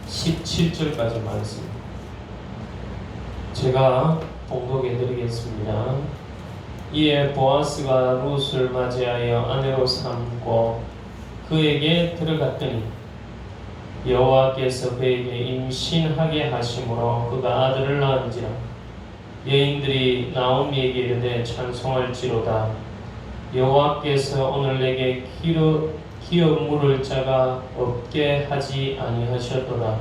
17절까지 말씀 제가 봉독해 드리겠습니다. 이에 보아스가 룻을 맞이하여 아내로 삼고 그에게 들어갔더니 여호와께서 그에게 임신하게 하심으로 그가 아들을 낳은지라. 여인들이 나오미에게 이르되 찬송할지로다. 여호와께서 오늘 내게 기어 물을 자가 없게 하지 아니하셨도다.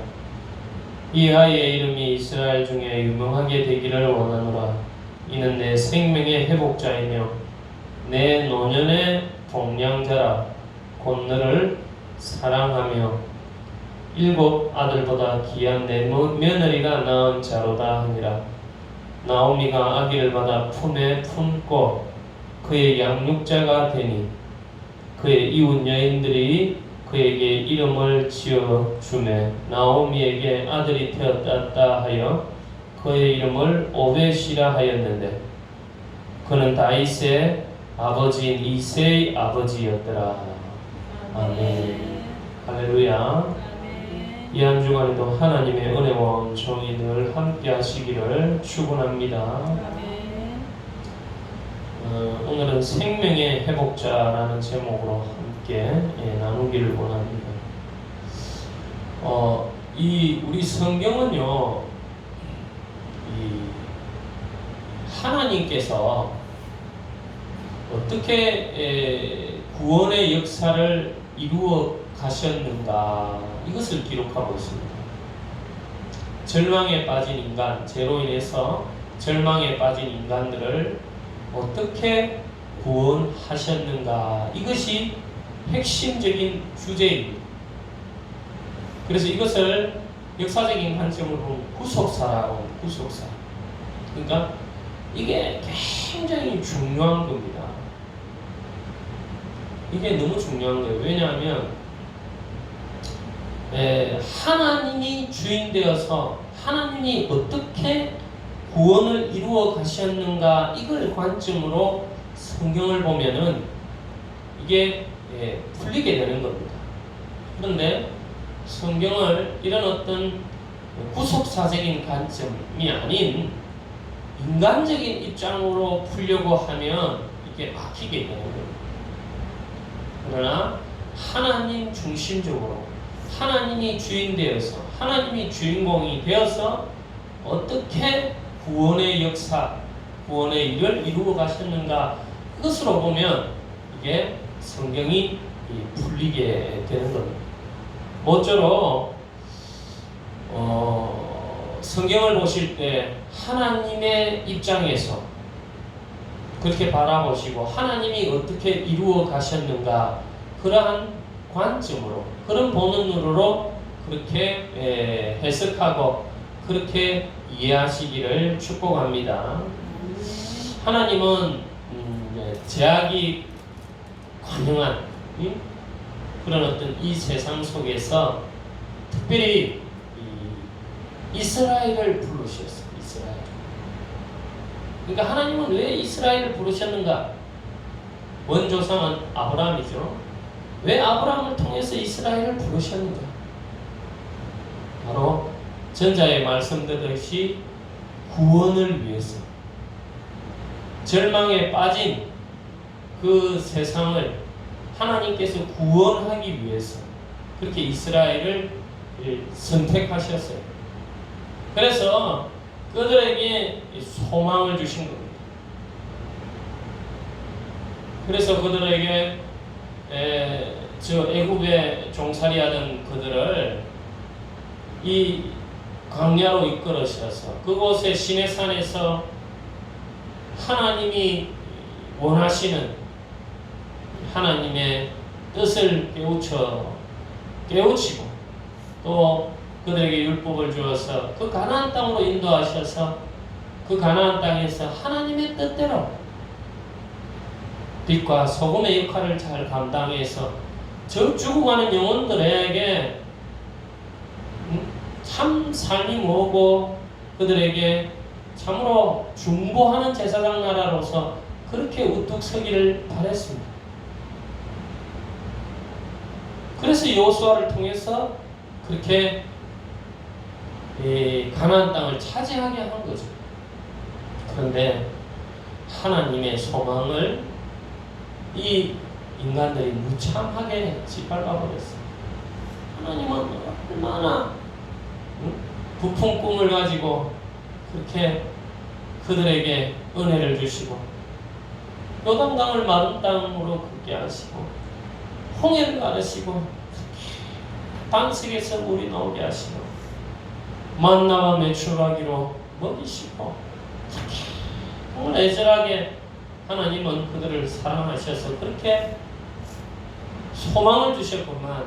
이 아이의 이름이 이스라엘 중에 유명하게 되기를 원하노라. 이는 내 생명의 회복자이며 내 노년의 동량자라. 곧 너를 사랑하며 7 아들보다 귀한 내 며느리가 낳은 자로다 하니라. 나오미가 아기를 받아 품에 품고 그의 양육자가 되니 그의 이웃 여인들이 그에게 이름을 지어 주매 나오미에게 아들이 되었다 하여 그의 이름을 오벳이라 하였는데 그는 다윗의 아버지인 이새의 아버지였더라. 아멘. 할렐루야. 이 한 주간에도 하나님의 은혜와 은총이 늘 함께 하시기를 축원합니다. 오늘은 생명의 회복자라는 제목으로 함께 나누기를 원합니다. 우리 성경은요, 하나님께서 어떻게 구원의 역사를 이루어 가셨는가, 이것을 기록하고 있습니다. 절망에 빠진 인간, 죄로 인해서 절망에 빠진 인간들을 어떻게 구원하셨는가, 이것이 핵심적인 주제입니다. 그래서 이것을 역사적인 관점으로 보면 구속사라고 합니다. 구속사. 그러니까 이게 굉장히 중요한 겁니다. 이게 너무 중요한 거예요. 왜냐하면 하나님이 주인 되어서 하나님이 어떻게 구원을 이루어 가셨는가, 이걸 관점으로 성경을 보면은 이게 풀리게 되는 겁니다. 그런데 성경을 이런 어떤 구속사적인 관점이 아닌 인간적인 입장으로 풀려고 하면 이게 막히게 되는 겁니다. 그러나 하나님 중심적으로 하나님이 주인 되어서 하나님이 주인공이 되어서 어떻게 구원의 역사, 구원의 일을 이루어 가셨는가, 그것으로 보면 이게 성경이 풀리게 되는 겁니다. 모쪼록 성경을 보실 때 하나님의 입장에서 그렇게 바라보시고 하나님이 어떻게 이루어 가셨는가, 그러한 관점으로, 그런 보는 눈으로 그렇게 해석하고 그렇게 이해하시기를 축복합니다. 하나님은 제약이 관영한 그런 어떤 이 세상 속에서 특별히 이스라엘을 부르셨어요. 이스라엘. 그러니까 하나님은 왜 이스라엘을 부르셨는가? 원조상은 아브라함이죠. 왜 아브라함을 통해서 이스라엘을 부르셨는가? 바로 전자에 말씀드렸듯이 구원을 위해서, 절망에 빠진 그 세상을 하나님께서 구원하기 위해서 그렇게 이스라엘을 선택하셨어요. 그래서 그들에게 소망을 주신 겁니다. 그래서 그들에게 저 애굽에 종살이하던 그들을 이 광야로 이끌으셔서 그곳의 시내산에서 하나님이 원하시는 하나님의 뜻을 깨우치고 또 그들에게 율법을 주어서 그 가나안 땅으로 인도하셔서 그 가나안 땅에서 하나님의 뜻대로 빛과 소금의 역할을 잘 감당해서 저 죽어가는 영혼들에게 참 삶이 뭐고 그들에게 참으로 중보하는 제사장 나라로서 그렇게 우뚝 서기를 바랬습니다. 그래서 여호수아를 통해서 그렇게 가나안 땅을 차지하게 한 거죠. 그런데 하나님의 소망을 이 인간들이 무참하게 짓밟아 버렸어요. 하나님은 얼마나 부푼 꿈을 가지고 그렇게 그들에게 은혜를 주시고 요단강을 마른 땅으로 걷게 하시고 홍해를 가르시고 반석에서 물이 나오게 하시고 만나와 메추라기로 먹이시고 정말 애절하게 하나님은 그들을 사랑하셔서 그렇게 소망을 주셨구만.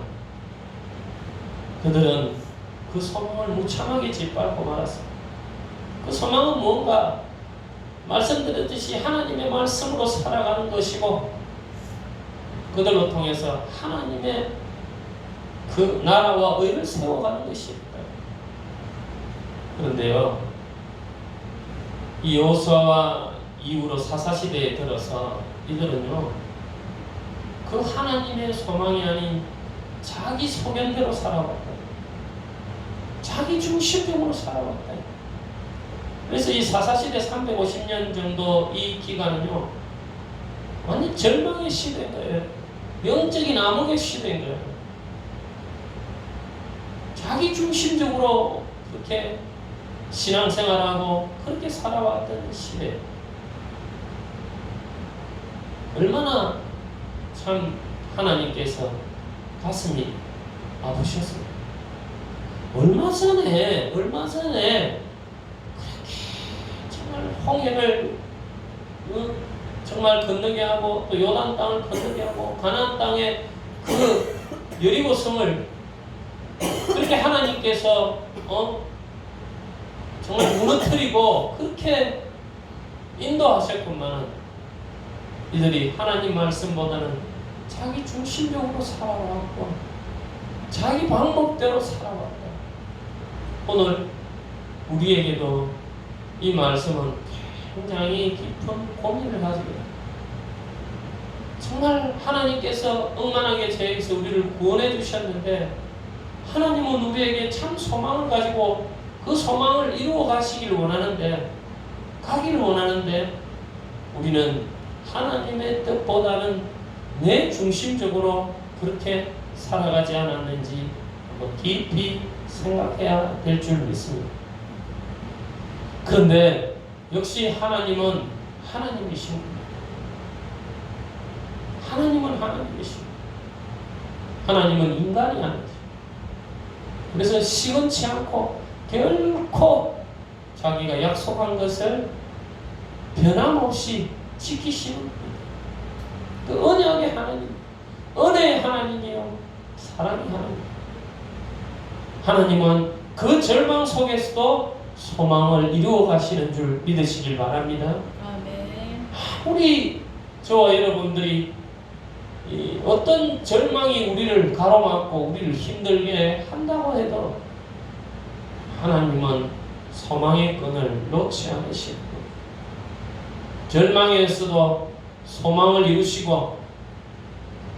그들은 그 소망을 무참하게 짓밟고 말았습니다. 그 소망은 뭔가 말씀드렸듯이 하나님의 말씀으로 살아가는 것이고 그들로 통해서 하나님의 그 나라와 의를 세워가는 것입니다. 그런데요, 이 여호수아와 이후로 사사시대에 들어서 이들은요 그 하나님의 소망이 아닌 자기 소견대로 살아왔다. 자기 중심적으로 살아왔다. 그래서 이 사사시대 350년 정도 이 기간은요 완전 절망의 시대인 거예요. 영적인 암흑의 시대인 거예요. 자기 중심적으로 그렇게 신앙생활하고 그렇게 살아왔던 시대. 얼마나 참 하나님께서 가슴이 아프셨습니다. 얼마 전에 그렇게 정말 홍해를 정말 건너게 하고 또 요단 땅을 건너게 하고 가나안 땅에 그 여리고 성을 그렇게 하나님께서 정말 무너뜨리고 그렇게 인도하셨구만. 이들이 하나님 말씀보다는 자기 중심적으로 살아왔고 자기 방법대로 살아왔다. 오늘 우리에게도 이 말씀은 굉장히 깊은 고민을 가지고 정말 하나님께서 억만하게 저에게서 우리를 구원해 주셨는데 하나님은 우리에게 참 소망을 가지고 그 소망을 이루어 가시길 원하는데 가기를 원하는데 우리는 하나님의 뜻보다는 내 중심적으로 그렇게 살아가지 않았는지 한번 깊이 생각해야 될 줄 믿습니다. 그런데 역시 하나님은 하나님이십니다. 하나님은 하나님이십니다. 하나님은 인간이 아니죠. 그래서 시건치 않고 결코 자기가 약속한 것을 변함없이 지키시는 그 언약의 하나님, 은혜의 하나님이요 사랑의 하나님. 하나님은 그 절망 속에서도 소망을 이루어 가시는 줄 믿으시길 바랍니다. 아멘. 우리 저와 여러분들이 어떤 절망이 우리를 가로막고 우리를 힘들게 한다고 해도 하나님은 소망의 끈을 놓지 않으시고 절망에서도 소망을 이루시고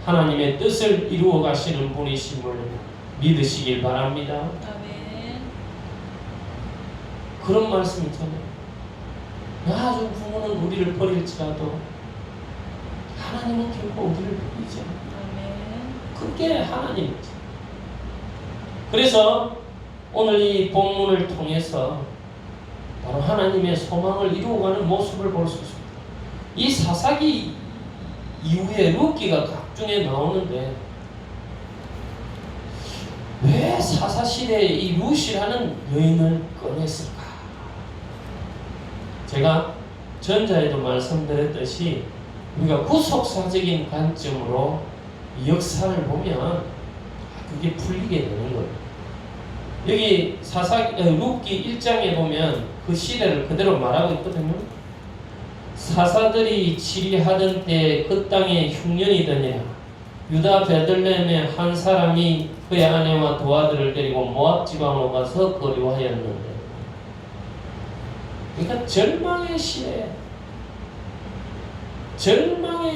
하나님의 뜻을 이루어 가시는 분이심을 믿으시길 바랍니다. 아멘. 그런 말씀 있잖아요. 아주 부모는 우리를 버릴지라도 하나님은 결코 우리를 버리지 않아요. 아멘. 그게 하나님이죠. 그래서 오늘 이 본문을 통해서 바로 하나님의 소망을 이루어가는 모습을 볼 수 있습니다. 이 사사기 이후에 룻기가 각중에 나오는데 왜 사사시대에 이 룻이라는 여인을 꺼냈을까? 제가 전자에도 말씀드렸듯이 우리가 구속사적인 관점으로 이 역사를 보면 그게 풀리게 되는 거예요. 여기 룻기 1장에 보면 그 시대를 그대로 말하고 있거든요. 사사들이 치리하던 때 그 땅에 흉년이 드니라. 유다 베들레헴의 한 사람이 그의 아내와 두 아들을 데리고 모압 지방으로 가서 거류하였는데, 그러니까 절망의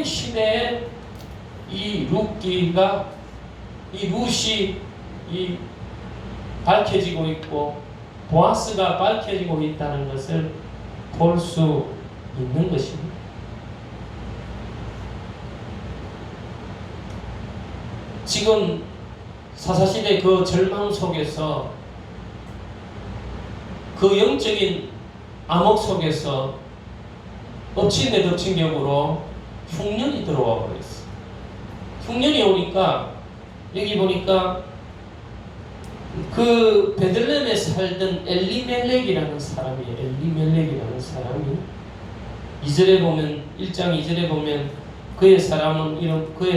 시대에 이 룻이 밝혀지고 있고 보아스가 밝혀지고 있다는 것을 볼 수 있는 것입니다. 지금 사사시대 그 절망 속에서, 그 영적인 암흑 속에서 엎친 데 덮친 격으로 흉년이 들어와 버렸어. 흉년이 오니까 여기 보니까 그 베들레헴에 살던 엘리멜렉이라는 사람이에요. 엘리멜렉이라는 사람이 2절에 보면, 1장 2절에 보면 그의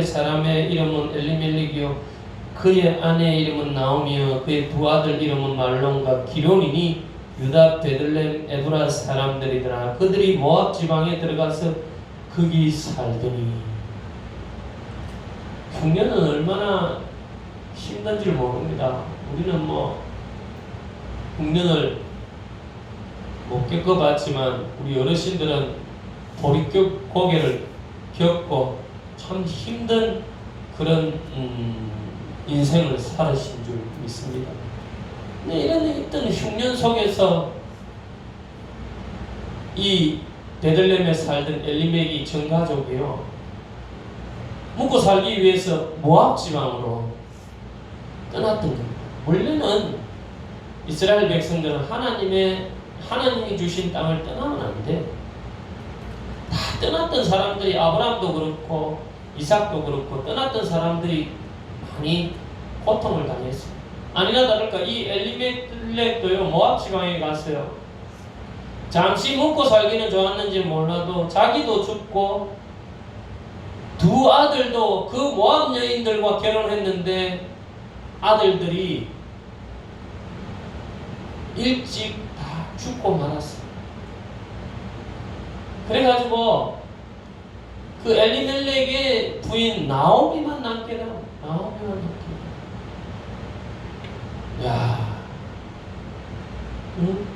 사람의 이름은 엘리멜렉이요 그의 아내의 이름은 나오미요 그의 두 아들 이름은 말론과 기론이니 유다 베들레헴 에브라 사람들이더라. 그들이 모압 지방에 들어가서 거기 살더니. 흉년은 얼마나 힘든지 모릅니다. 우리는 뭐 흉년을 못 겪어봤지만 우리 어르신들은 보릿격 고개를 겪고 참 힘든 그런 인생을 살으신 줄 믿습니다. 이런 어떤 흉년 속에서 이 베들레헴에 살던 엘리멜렉이 전 가족이요 묵고 살기 위해서 모압 지방으로 떠났던 겁니다. 원래는 이스라엘 백성들은 하나님이 주신 땅을 떠나면 안 돼. 다 떠났던 사람들이, 아브라함도 그렇고 이삭도 그렇고 떠났던 사람들이 많이 고통을 당했어요. 아니나 다를까 이 엘리멜렉도요 모압 지방에 갔어요. 잠시 먹고 살기는 좋았는지 몰라도 자기도 죽고 두 아들도 그 모압 여인들과 결혼했는데 아들들이 일찍 다 죽고 말았어요. 그래가지고 그 엘리멜렉의 부인 나오미만 남게 되고, 나오미만 남게 되고. 야, 응?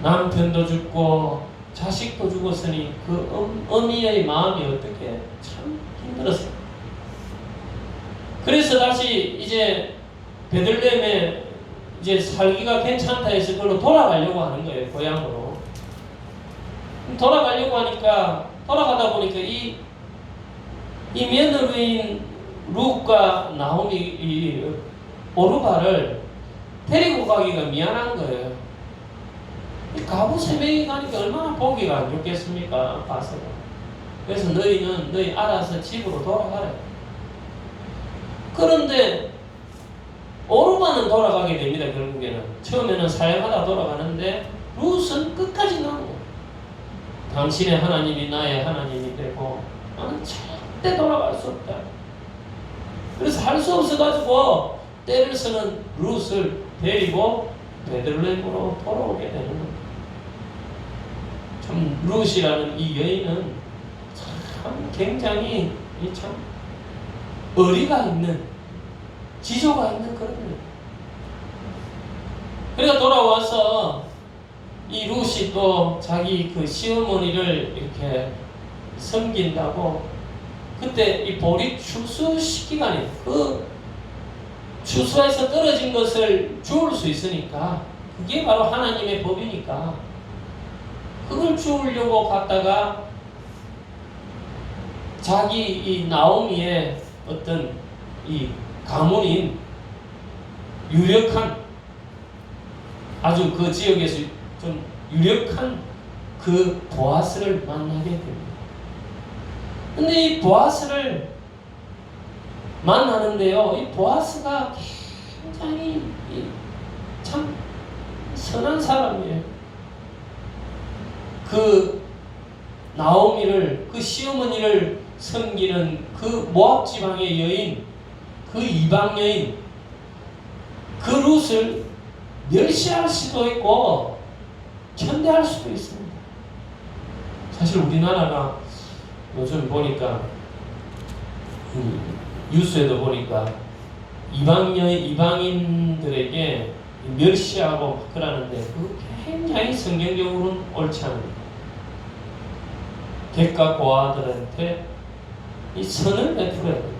남편도 죽고 자식도 죽었으니 그 어미의 마음이 어떻게 참 힘들었어요. 그래서 다시 이제 베들레헴에 이제 살기가 괜찮다 해서 그걸로 돌아가려고 하는 거예요. 고향으로 돌아가려고 하니까, 돌아가다 보니까 이 며느리인 룻과 나오미 이 오르바를 데리고 가기가 미안한 거예요. 가부 세 명이 가니까 얼마나 보기가 안 좋겠습니까? 가서. 그래서 너희 알아서 집으로 돌아가래. 그런데 오르바는 돌아가게 됩니다. 결국에는 처음에는 사역하다 돌아가는데 룻은 끝까지 나온 거예요. 당신의 하나님이 나의 하나님이 되고 나는 절대 돌아갈 수 없다. 그래서 할 수 없어가지고 때를 쓰는 룻을 데리고 베들레헴으로 돌아오게 되는 거예요. 참 룻이라는 이 여인은 참 굉장히 참 어리가 있는, 지조가 있는 그런 거예요. 그러니까 돌아와서 이 룻이 또 자기 그 시어머니를 이렇게 섬긴다고, 그때 이 보릿 추수 시기간에 그 추수에서 떨어진 것을 주울 수 있으니까, 그게 바로 하나님의 법이니까 그걸 주우려고 갔다가 자기 이 나오미의 어떤 이 가문인 유력한, 아주 그 지역에서 좀 유력한 그 보아스를 만나게 됩니다. 근데 이 보아스를 만나는데요, 이 보아스가 굉장히 참 선한 사람이에요. 그 나오미를, 그 시어머니를 섬기는 그 모압 지방의 여인, 그 이방 여인, 그 룻을 멸시할 수도 있고 천대할 수도 있습니다. 사실 우리나라가 요즘 보니까 뉴스에도 보니까 이방인들에게 멸시하고 그러는데 그 굉장히 성경적으로는 옳지 않습니다. 객과 고아들한테 이 선을 베풀어야 됩니다.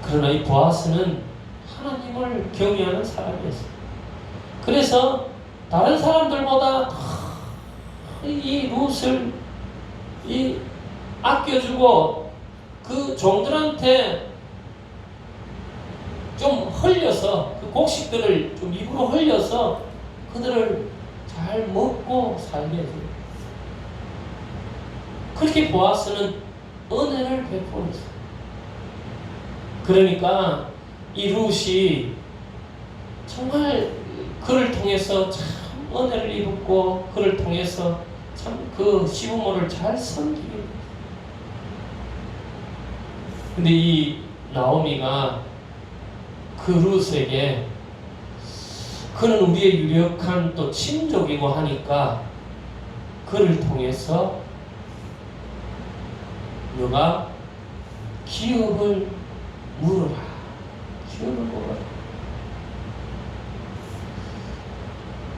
그러나 이 보아스는 하나님을 경외하는 사람이었어요. 그래서 다른 사람들보다 이 룻을 아껴주고 그 종들한테 좀 흘려서 그 곡식들을 좀 입으로 흘려서 그들을 잘 먹고 살게 해줘요. 그렇게 보아스는 은혜를 베풀었어요. 그러니까 이 룻이 정말 그를 통해서 참 은혜를 입었고 그를 통해서 참 그 시부모를 잘 섬기게 됩니다. 근데 이 나오미가 그 룻에게 그는 우리의 유력한 또 친족이고 하니까 그를 통해서 너가 기업을 물어라. 기업을 물어라.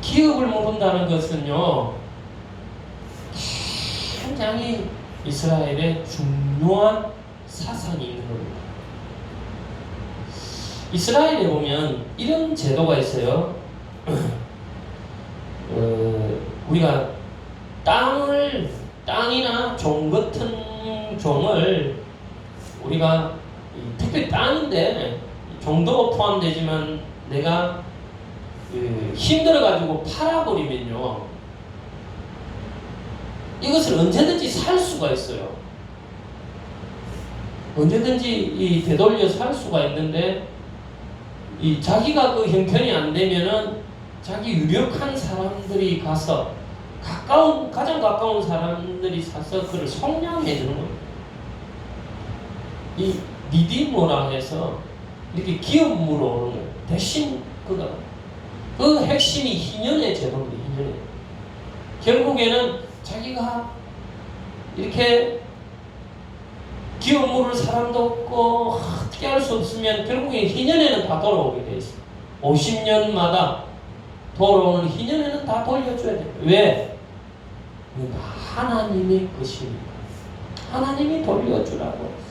기업을 물은다는 것은요, 굉장히 이스라엘의 중요한 사상이 있는 겁니다. 이스라엘에 보면 이런 제도가 있어요. 우리가 땅이나 종 같은 종을 우리가 특별히 땅인데 종도 포함되지만 내가 힘들어가지고 팔아버리면요, 이것을 언제든지 살 수가 있어요. 언제든지 되돌려 살 수가 있는데 자기가 그 형편이 안 되면은 자기 유력한 사람들이 가서 가장 가까운 사람들이 사서 그를 속량해 주는 거예요. 이 리디모라 해서 이렇게 기업으로 오는 거예요. 대신 그 핵심이 희년의 제도입니다. 희년의. 결국에는 자기가 이렇게 기업 물을 사람도 없고 어떻게 할 수 없으면 결국에 희년에는 다 돌아오게 돼 있어요. 50년마다 돌아오는 희년에는 다 돌려줘야 돼요. 왜? 그러니까 하나님의 것이니까. 하나님이 돌려주라고.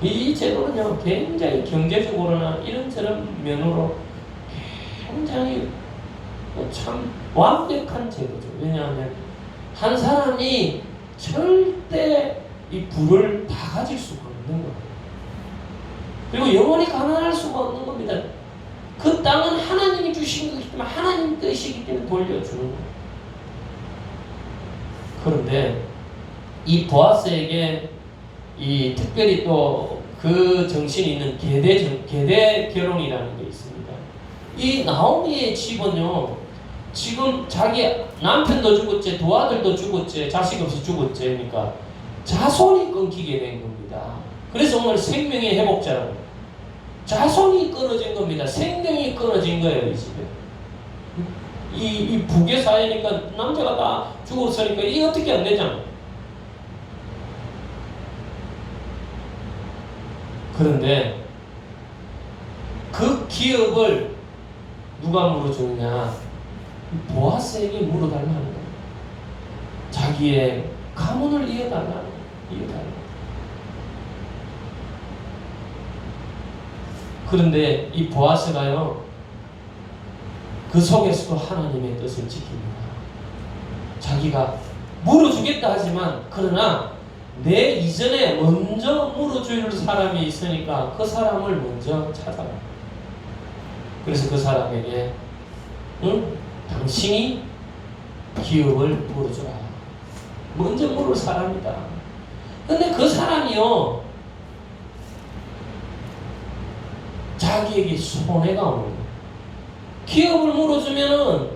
이 제도는요, 굉장히 경제적으로나 이런저런 면으로 굉장히 참 완벽한 제도죠. 왜냐하면 한 사람이 절대 이 부를 다 가질 수가 없는 거예요. 그리고 영원히 가난할 수가 없는 겁니다. 그 땅은 하나님이 주신 것이기 때문에 하나님 뜻이기 때문에 돌려주는 거예요. 그런데 이 보아스에게 특별히 또 그 정신이 있는 계대 결혼이라는 게 있습니다. 이 나오미의 집은요, 지금 자기 남편도 죽었지, 두 아들도 죽었지, 자식 없이 죽었지, 그러니까 자손이 끊기게 된 겁니다. 그래서 오늘 생명의 회복자라고. 자손이 끊어진 겁니다. 생명이 끊어진 거예요, 이 집에. 이 부계 사회니까 남자가 다 죽었으니까 이게 어떻게 안 되잖아요. 그런데 그 기업을 누가 물어주느냐? 보아스에게 물어달라는 거예요. 자기의 가문을 이어달라는 거예요. 그런데 이 보아스가요, 그 속에서도 하나님의 뜻을 지킵니다. 자기가 물어주겠다 하지만, 그러나 내 이전에 먼저 물어줄 사람이 있으니까 그 사람을 먼저 찾아라. 그래서 그 사람에게 당신이 기업을 물어주라. 먼저 물을 사람이다. 근데 그 사람이요, 자기에게 손해가 오는 거예요. 기업을 물어주면은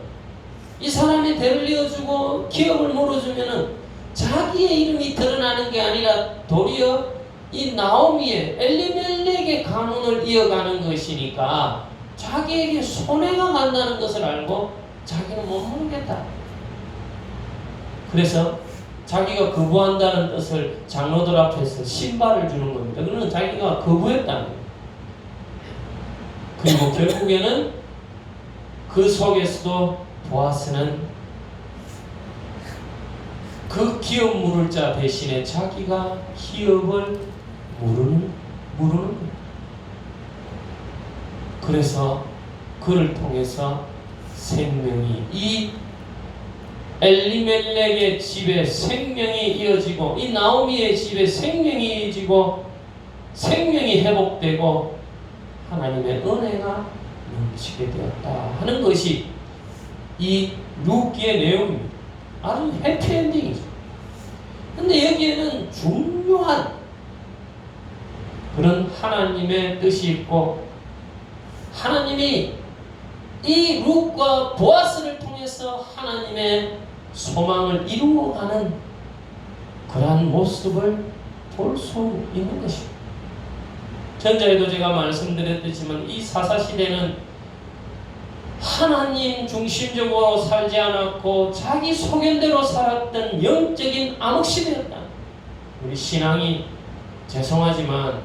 이 사람의 대를 이어주고 기업을 물어주면은 자기의 이름이 드러나는 게 아니라 도리어 이 나오미의 엘리멜렉의 가문을 이어가는 것이니까 자기에게 손해가 간다는 것을 알고 자기는 못 모르겠다. 그래서 자기가 거부한다는 뜻을 장로들 앞에서 신발을 주는 겁니다. 그러면 자기가 거부했다는 거예요. 그리고 결국에는 그 속에서도 보아스는 그 기업 물을 자 대신에 자기가 기업을 물는 거예요. 그래서 그를 통해서 생명이, 이 엘리멜렉의 집에 생명이 이어지고, 이 나오미의 집에 생명이 이어지고, 생명이 회복되고 하나님의 은혜가 넘치게 되었다 하는 것이 이 룻기의 내용입니다. 아주 해피엔딩이죠. 근데 여기에는 중요한 그런 하나님의 뜻이 있고, 하나님이 이 룻과 보아스를 통해서 하나님의 소망을 이루어가는 그러한 모습을 볼 수 있는 것입니다. 전자에도 제가 말씀드렸지만 이 사사시대는 하나님 중심적으로 살지 않았고 자기 소견대로 살았던 영적인 암흑시대였다. 우리 신앙이 죄송하지만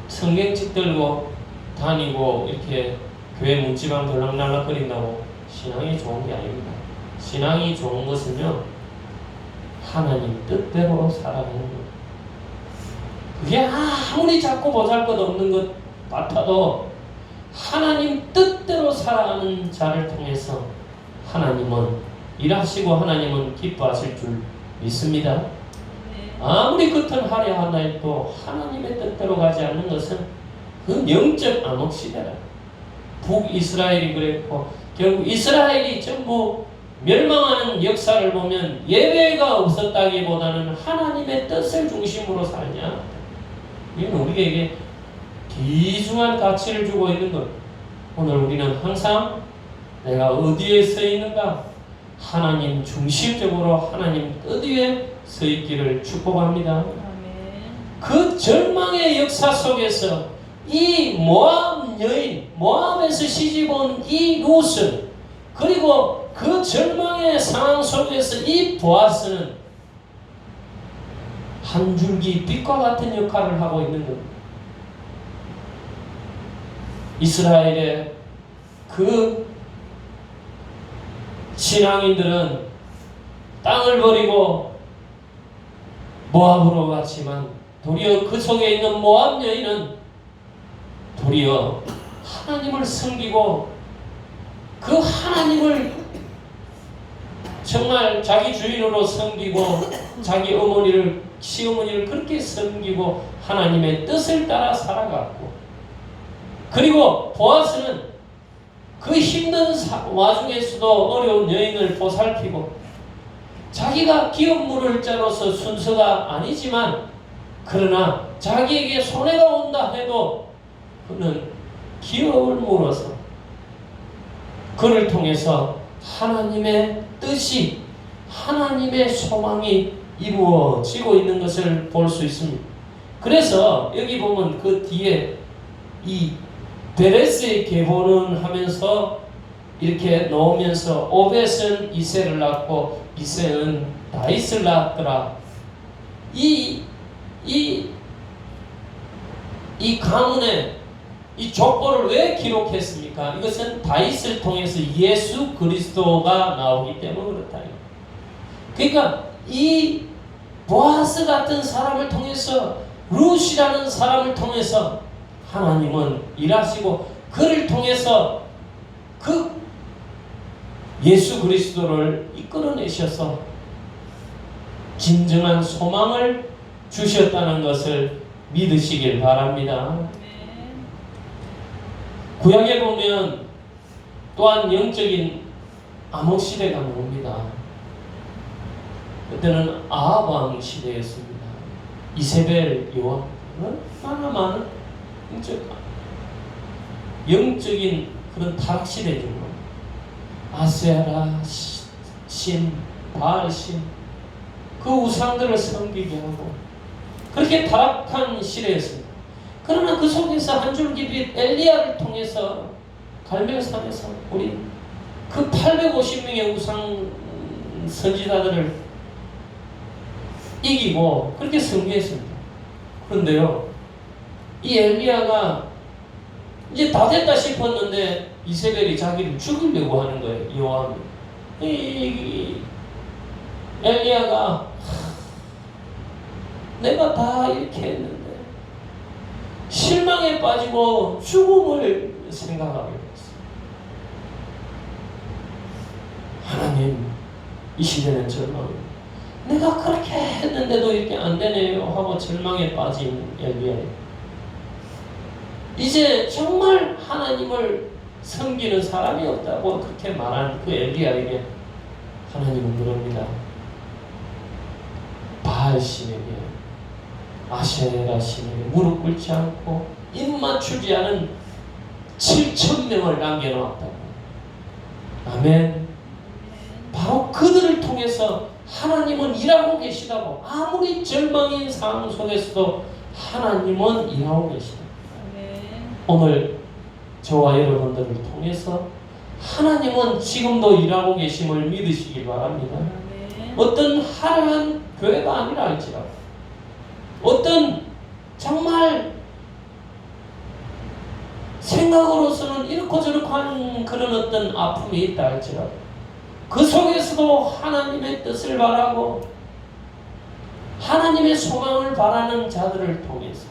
성경책 들고 다니고 이렇게 교회 문지방 들락날락거린다고 신앙이 좋은 게 아닙니다. 신앙이 좋은 것은요, 하나님 뜻대로 살아가는 것. 그게 아무리 작고 보잘것없는 것 같아도 하나님 뜻대로 살아가는 자를 통해서 하나님은 일하시고 하나님은 기뻐하실 줄 믿습니다. 아무리 겉은 화려하다 해도 하나님의 뜻대로 가지 않는 것은 그 영적 암흑시대라. 북이스라엘이 그랬고, 결국 이스라엘이 전부 멸망하는 역사를 보면 예외가 없었다기보다는 하나님의 뜻을 중심으로 살냐, 이건 우리에게 귀중한 가치를 주고 있는 것. 오늘 우리는 항상 내가 어디에 서 있는가, 하나님 중심적으로 하나님 뜻 위에 서 있기를 축복합니다. 그 절망의 역사 속에서 이 모압 여인, 모압에서 시집온 이 룻은, 그리고 그 절망의 상황 속에서 이 보아스는 한 줄기 빛과 같은 역할을 하고 있는 겁니다. 이스라엘의 그 신앙인들은 땅을 버리고 모압으로 갔지만 도리어 그 속에 있는 모압 여인은 도리어 하나님을 섬기고 그 하나님을 정말 자기 주인으로 섬기고 자기 어머니를, 시어머니를 그렇게 섬기고 하나님의 뜻을 따라 살아갔고, 그리고 보아스는 그 힘든 와중에서도 어려운 여인을 보살피고, 자기가 기업 물을 자로서 순서가 아니지만 그러나 자기에게 손해가 온다 해도 그는 기업을 물어서 그를 통해서 하나님의 뜻이, 하나님의 소망이 이루어지고 있는 것을 볼 수 있습니다. 그래서 여기 보면 그 뒤에 이 베레스의 계보는 하면서 이렇게 놓으면서 오벳은 이새를 낳고 이새는 다윗을 낳았더라. 이 가문에 이 족보를 왜 기록했습니까? 이것은 다윗을 통해서 예수 그리스도가 나오기 때문에 그렇다. 그러니까 이 보아스 같은 사람을 통해서, 룻이라는 사람을 통해서 하나님은 일하시고 그를 통해서 그 예수 그리스도를 이끌어내셔서 진정한 소망을 주셨다는 것을 믿으시길 바랍니다. 구약에 보면 또한 영적인 암흑시대가 나옵니다. 그때는 아합 왕 시대였습니다. 이세벨 여왕, 얼마나 많은 영적인 그런 타락시대죠. 아세라 신, 바알 신, 그 우상들을 섬기게 하고 그렇게 타락한 시대였습니다. 그러나 그 속에서 한 줄기 빛 엘리야를 통해서 갈멜산에서 우리 그 850명의 우상 선지자들을 이기고 그렇게 승리했습니다. 그런데요, 이 엘리야가 이제 다 됐다 싶었는데 이세벨이 자기를 죽이려고 하는 거예요. 요압이. 엘리야가 내가 다 이렇게 했는데 실망에 빠지고 죽음을 생각하게 됐어요. 하나님, 이 시대는 절망입니다. 내가 그렇게 했는데도 이렇게 안 되네요 하고 절망에 빠진 엘리야. 이제 정말 하나님을 섬기는 사람이 없다고 그렇게 말한 그 엘리야에게 하나님은 그럽니다. 바알 신에게, 아세라 신에게 무릎 꿇지 않고 입 맞추지 않은 7,000명을 남겨놓았다고. 아멘. 바로 그들을 통해서 하나님은 일하고 계시다고. 아무리 절망인 상황 속에서도 하나님은 일하고 계시다. 오늘 저와 여러분들을 통해서 하나님은 지금도 일하고 계심을 믿으시기 바랍니다. 어떤 화려한 교회가 아니라 할지라도, 어떤 정말 생각으로서는 이렇고 저렇고 하는 그런 어떤 아픔이 있다 할지라도 그 속에서도 하나님의 뜻을 바라고 하나님의 소망을 바라는 자들을 통해서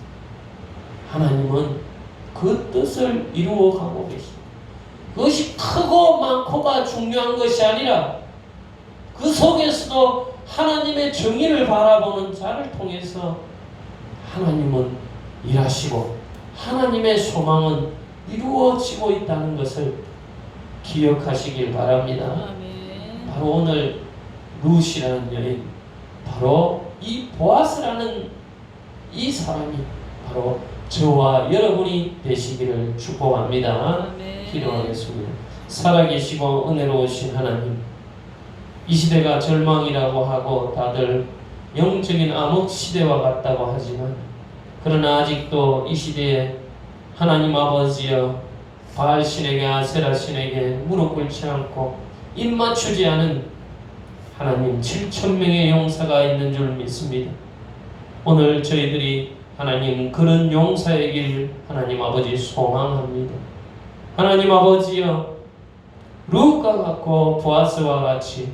하나님은 그 뜻을 이루어가고 계십니다. 그것이 크고 많고가 중요한 것이 아니라 그 속에서도 하나님의 정의를 바라보는 자를 통해서 하나님은 일하시고 하나님의 소망은 이루어지고 있다는 것을 기억하시길 바랍니다. 바로 오늘 룻이라는 여인, 바로 이 보아스라는 이 사람이 바로 저와 여러분이 되시기를 축복합니다. 기도하겠습니다. 살아계시고 은혜로우신 하나님, 이 시대가 절망이라고 하고 다들 영적인 암흑 시대와 같다고 하지만 그러나 아직도 이 시대에 하나님 아버지여 바알 신에게 아세라 신에게 무릎 꿇지 않고 입 맞추지 않은 하나님 7,000명의 용사가 있는 줄 믿습니다. 오늘 저희들이 하나님 그런 용사의 길 하나님 아버지 소망합니다. 하나님 아버지여 룻과 같고 보아스와 같이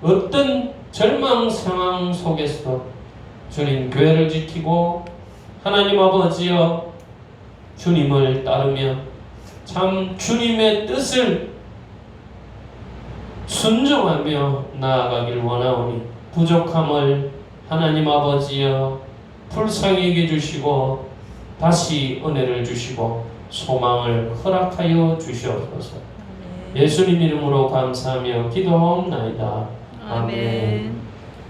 어떤 절망 상황 속에서도 주님 교회를 지키고 하나님 아버지여 주님을 따르며 참 주님의 뜻을 순종하며 나아가길 원하오니 부족함을 하나님 아버지여 불쌍히 여겨 주시고 다시 은혜를 주시고 소망을 허락하여 주시옵소서. 예수님 이름으로 감사하며 기도하옵나이다. 아멘.